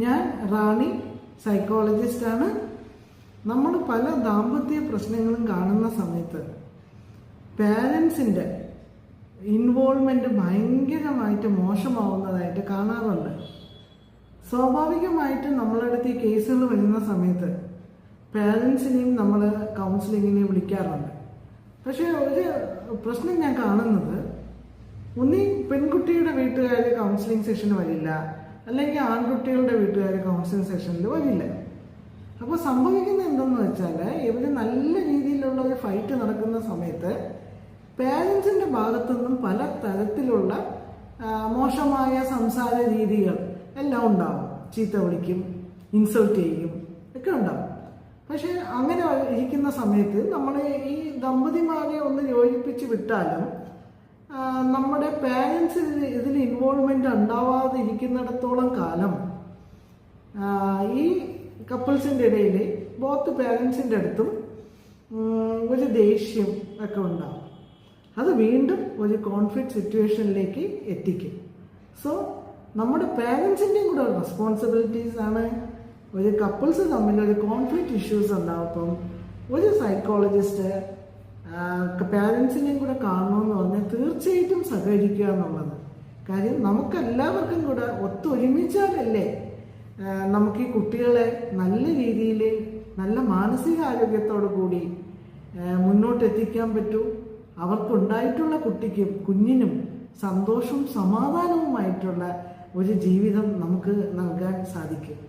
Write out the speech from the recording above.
ഞാൻ റാണി, സൈക്കോളജിസ്റ്റാണ്. നമ്മൾ പല ദാമ്പത്യ പ്രശ്നങ്ങളും കാണുന്ന സമയത്ത് പാരൻസിൻ്റെ ഇൻവോൾവ്മെൻറ്റ് ഭയങ്കരമായിട്ട് മോശമാവുന്നതായിട്ട് കാണാറുണ്ട്. സ്വാഭാവികമായിട്ട് നമ്മളടുത്ത് ഈ കേസുകൾ വരുന്ന സമയത്ത് പാരൻസിനെയും നമ്മൾ കൗൺസിലിങ്ങിനെ വിളിക്കാറുണ്ട്. പക്ഷേ ഒരു പ്രശ്നം ഞാൻ കാണുന്നത്, ഒന്നീ പെൺകുട്ടിയുടെ വീട്ടുകാർ കൗൺസിലിംഗ് സെഷന് വരില്ല, അല്ലെങ്കിൽ ആൺകുട്ടികളുടെ വീട്ടുകാർ കൗൺസിലിംഗ് സെഷനിൽ വരില്ല. അപ്പോൾ സംഭവിക്കുന്നത് എന്തെന്ന് വെച്ചാൽ, ഇവർ നല്ല രീതിയിലുള്ള ഒരു ഫൈറ്റ് നടക്കുന്ന സമയത്ത് പാരൻസിൻ്റെ ഭാഗത്തുനിന്നും പല തരത്തിലുള്ള മോശമായ സംസാര രീതികൾ എല്ലാം ഉണ്ടാവും. ചീത്ത വിളിക്കും, ഇൻസൾട്ട് ചെയ്യും ഒക്കെ ഉണ്ടാവും. പക്ഷെ അങ്ങനെ ഇരിക്കുന്ന സമയത്ത് നമ്മൾ ഈ ദമ്പതിമാരെ ഒന്ന് യോജിപ്പിച്ച് വിട്ടാലും നമ്മുടെ പാരൻസ് ഇതിൽ ഇൻവോൾവ്മെൻ്റ് ഉണ്ടാവാതെ ഇരിക്കുന്നിടത്തോളം കാലം ഈ കപ്പിൾസിൻ്റെ ഇടയിൽ ബോത്ത് പാരൻസിൻ്റെ അടുത്തും ഒരു ദേഷ്യം ഒക്കെ ഉണ്ടാവും. അത് വീണ്ടും ഒരു കോൺഫ്ലിക്റ്റ് സിറ്റുവേഷനിലേക്ക് എത്തിക്കും. സോ നമ്മുടെ പാരൻസിൻ്റെയും കൂടെ റെസ്പോൺസിബിലിറ്റീസ് ആണ്. ഒരു കപ്പിൾസ് തമ്മിൽ ഒരു കോൺഫ്ലിക്റ്റ് ഇഷ്യൂസ് ഉണ്ടാകുമ്പം ഒരു സൈക്കോളജിസ്റ്റ് പാരൻസിനെയും കൂടെ കാണണമെന്ന് പറഞ്ഞാൽ തീർച്ചയായിട്ടും സഹകരിക്കുക എന്നുള്ളത്. കാര്യം നമുക്കെല്ലാവർക്കും കൂടെ ഒത്തൊരുമിച്ചാലല്ലേ നമുക്ക് ഈ കുട്ടികളെ നല്ല രീതിയിൽ നല്ല മാനസികാരോഗ്യത്തോടു കൂടി മുന്നോട്ടെത്തിക്കാൻ പറ്റൂ. അവർക്കുണ്ടായിട്ടുള്ള കുഞ്ഞിനും സന്തോഷവും സമാധാനവുമായിട്ടുള്ള ഒരു ജീവിതം നമുക്ക് നൽകാൻ സാധിക്കും.